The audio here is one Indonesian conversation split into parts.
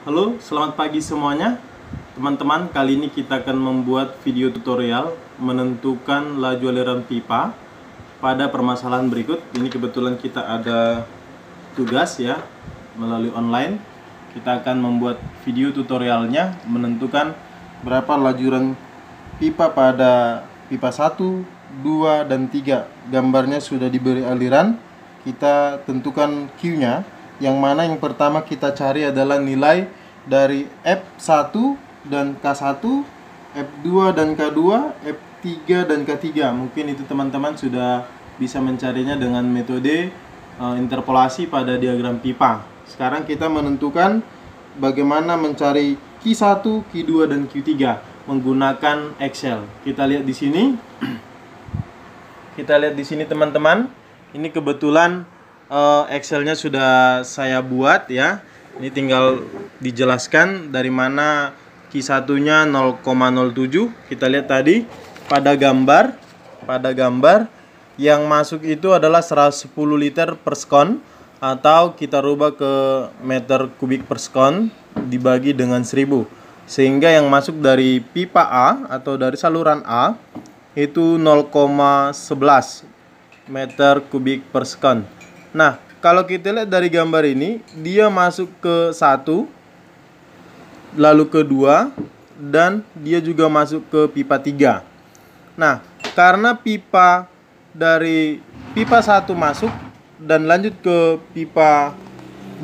Halo, selamat pagi semuanya. Teman-teman, kali ini kita akan membuat video tutorial menentukan laju aliran pipa pada permasalahan berikut. Ini kebetulan kita ada tugas ya, melalui online. Kita akan membuat video tutorialnya menentukan berapa lajuran pipa pada pipa 1, 2, dan 3. Gambarnya sudah diberi aliran. Kita tentukan Q-nya. Yang mana yang pertama kita cari adalah nilai dari F1 dan K1, F2 dan K2, F3 dan K3. Mungkin itu teman-teman sudah bisa mencarinya dengan metode interpolasi pada diagram pipa. Sekarang kita menentukan bagaimana mencari Q1, Q2 dan Q3 menggunakan Excel. Kita lihat di sini. Kita lihat di sini teman-teman. Ini kebetulan Excelnya sudah saya buat ya. Ini tinggal dijelaskan dari mana Q1-nya 0,07. Kita lihat tadi pada gambar yang masuk itu adalah 110 liter per sekon, atau kita rubah ke meter kubik per sekon dibagi dengan 1000. Sehingga yang masuk dari pipa A atau dari saluran A itu 0,11 meter kubik per sekon. Nah, kalau kita lihat dari gambar ini, dia masuk ke 1, lalu ke 2, dan dia juga masuk ke pipa 3. Nah, karena pipa dari pipa 1 masuk dan lanjut ke pipa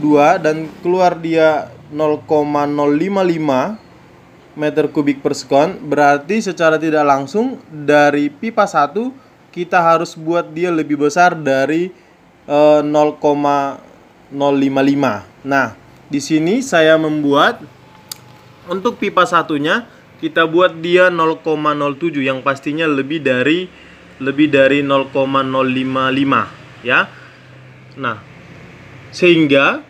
2 dan keluar dia 0,055 meter kubik per sekon, berarti secara tidak langsung dari pipa 1 kita harus buat dia lebih besar dari 0,055. Nah, di sini saya membuat untuk pipa satunya kita buat dia 0,07 yang pastinya lebih dari 0,055 ya. Nah, sehingga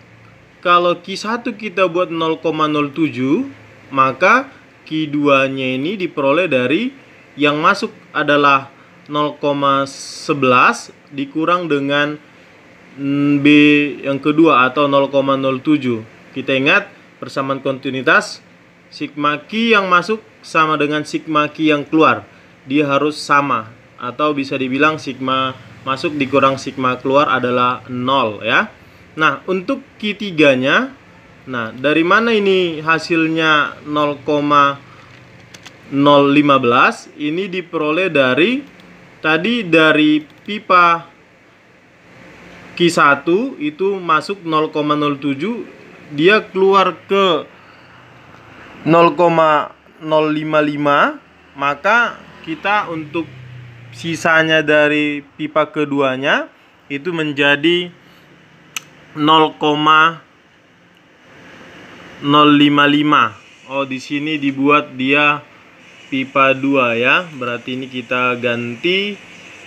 kalau Q1 kita buat 0,07, maka Q2-nya ini diperoleh dari yang masuk adalah 0,11 dikurang dengan B yang kedua atau 0,07. Kita ingat persamaan kontinuitas, sigma Q yang masuk sama dengan sigma Q yang keluar. Dia harus sama, atau bisa dibilang sigma masuk dikurang sigma keluar adalah 0 ya. Nah, untuk Q3-nya, nah dari mana ini hasilnya 0,015? Ini diperoleh dari tadi dari pipa Q1 itu masuk 0,07, dia keluar ke 0,055, maka kita untuk sisanya dari pipa keduanya itu menjadi 0,055. Oh, di sini dibuat dia pipa 2 ya. Berarti ini kita ganti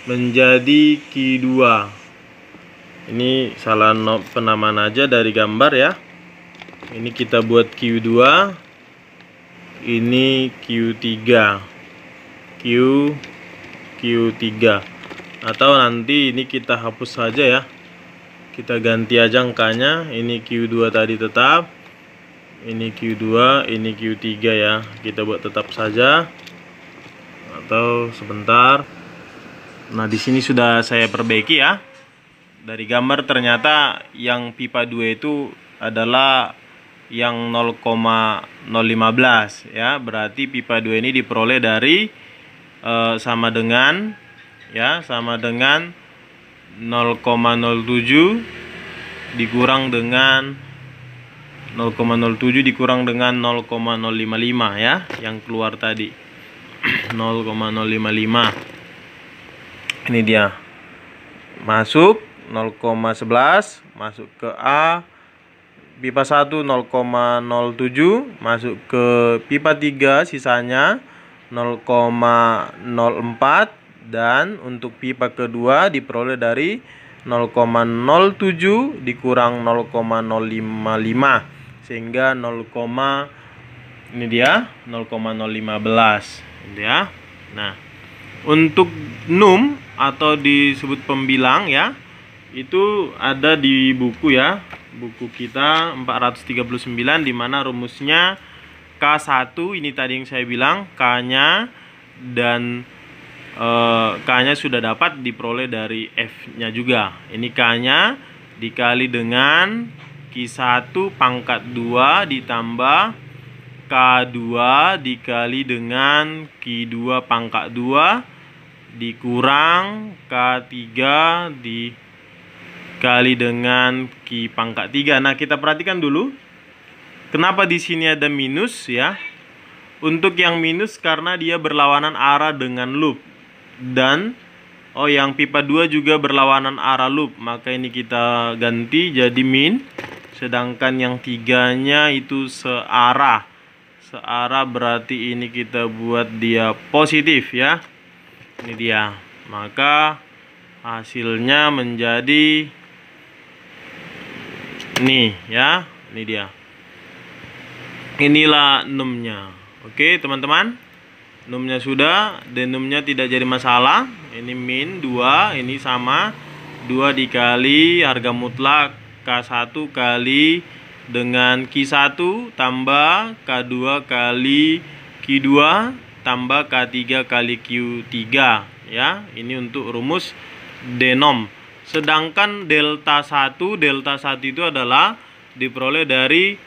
menjadi Q2. Ini salah penamaan aja dari gambar ya. Ini kita buat Q2, ini Q3, Q3. Atau nanti ini kita hapus saja ya. Kita ganti aja angkanya. Ini Q2 tadi tetap, ini Q2, ini Q3 ya. Kita buat tetap saja. Atau sebentar. Nah, di sini sudah saya perbaiki ya. Dari gambar ternyata yang pipa 2 itu adalah yang 0,015 ya. Berarti pipa 2 ini diperoleh dari sama dengan 0,07 dikurang dengan 0,055 ya, yang keluar tadi 0,055. Ini dia masuk 0,11 masuk ke A, pipa 1 0,07 masuk ke pipa 3, sisanya 0,04, dan untuk pipa kedua diperoleh dari 0,07 dikurang 0,055 sehingga ini dia 0,015 gitu ya. Nah, untuk num atau disebut pembilang ya, itu ada di buku ya. buku kita 439, di mana rumusnya K1 ini tadi yang saya bilang, K-nya dan K-nya sudah dapat diperoleh dari F-nya juga. Ini K-nya dikali dengan Q1 pangkat 2 ditambah K2 dikali dengan Q2 pangkat 2 dikurang K3 dikali dengan Q pangkat 3. Nah, kita perhatikan dulu kenapa di sini ada minus ya. Untuk yang minus karena dia berlawanan arah dengan loop. Dan yang pipa 2 juga berlawanan arah loop, maka ini kita ganti jadi min. Sedangkan yang 3-nya itu searah. Searah berarti ini kita buat dia positif ya. Ini dia. Maka hasilnya menjadi nih ya. Ini dia. Inilah numnya. Oke, teman-teman. Numnya sudah, denumnya tidak jadi masalah. Ini min 2, ini sama 2 dikali harga mutlak K1 kali dengan Q1 tambah K2 kali Q2 tambah K3 kali Q3 ya. Ini untuk rumus denom. Sedangkan delta 1 itu adalah diperoleh dari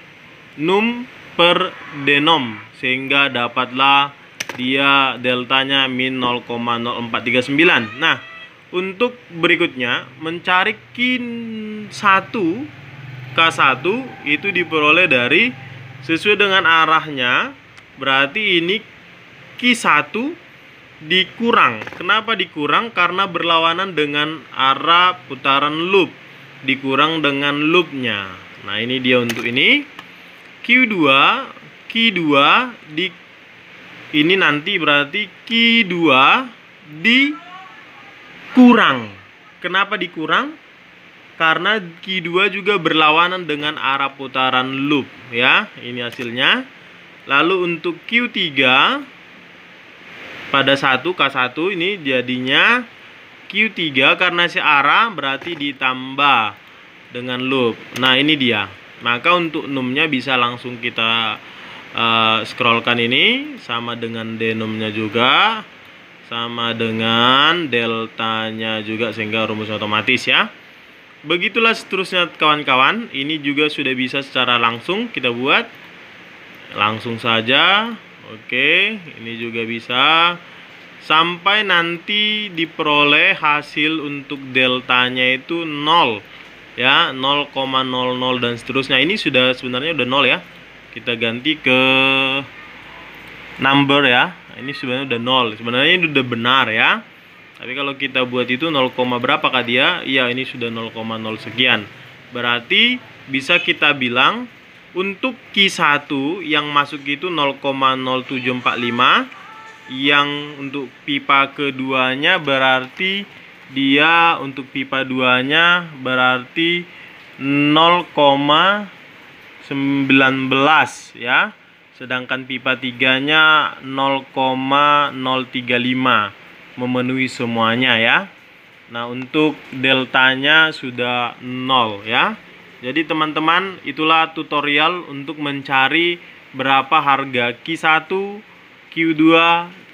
num per denom, sehingga dapatlah dia deltanya min 0,0439. Nah, untuk berikutnya mencari Q1 K1 itu diperoleh dari sesuai dengan arahnya. Berarti ini Q1 dikurang. Kenapa dikurang? Karena berlawanan dengan arah putaran loop. Dikurang dengan loopnya. Nah, ini dia untuk ini. Q2 ini nanti berarti Q2 dikurang. Kenapa dikurang? Karena Q2 juga berlawanan dengan arah putaran loop ya. Ini hasilnya. Lalu untuk Q3 pada K1 ini jadinya Q3 karena searah berarti ditambah dengan loop. Nah, ini dia. Maka untuk numnya bisa langsung kita scrollkan, ini sama dengan denomnya juga, sama dengan deltanya juga, sehingga rumus otomatis ya. Begitulah seterusnya kawan-kawan. Ini juga sudah bisa secara langsung kita buat langsung saja. Oke, ini juga bisa sampai nanti diperoleh hasil untuk deltanya itu 0 ya, 0,00 dan seterusnya. Ini sudah sebenarnya udah 0 ya. Kita ganti ke number ya. Ini sebenarnya udah 0. Sebenarnya ini udah benar ya. Tapi kalau kita buat itu 0, berapakah dia? Iya, ini sudah 0,0 sekian. Berarti bisa kita bilang untuk Q1 yang masuk itu 0,0745. Yang untuk pipa keduanya berarti dia untuk pipa 2-nya berarti 0,19 ya. Sedangkan pipa 3-nya 0,035, memenuhi semuanya ya. Nah, untuk deltanya sudah 0 ya. Jadi teman-teman, itulah tutorial untuk mencari berapa harga Q1, Q2,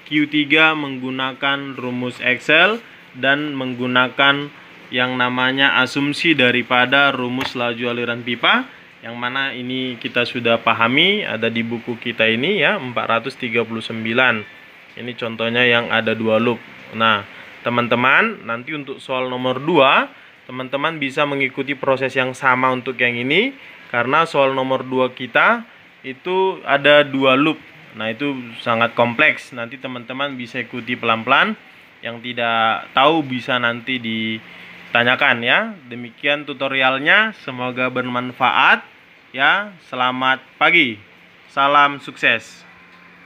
Q3 menggunakan rumus Excel dan menggunakan yang namanya asumsi daripada rumus laju aliran pipa, yang mana ini kita sudah pahami, ada di buku kita ini ya, 439. Ini contohnya yang ada 2 loop. Nah, teman-teman, nanti untuk soal nomor 2, teman-teman bisa mengikuti proses yang sama untuk yang ini, karena soal nomor 2 kita itu ada 2 loop. Nah, itu sangat kompleks. Nanti teman-teman bisa ikuti pelan-pelan. Yang tidak tahu bisa nanti ditanyakan ya. Demikian tutorialnya, semoga bermanfaat ya. Selamat pagi. Salam sukses.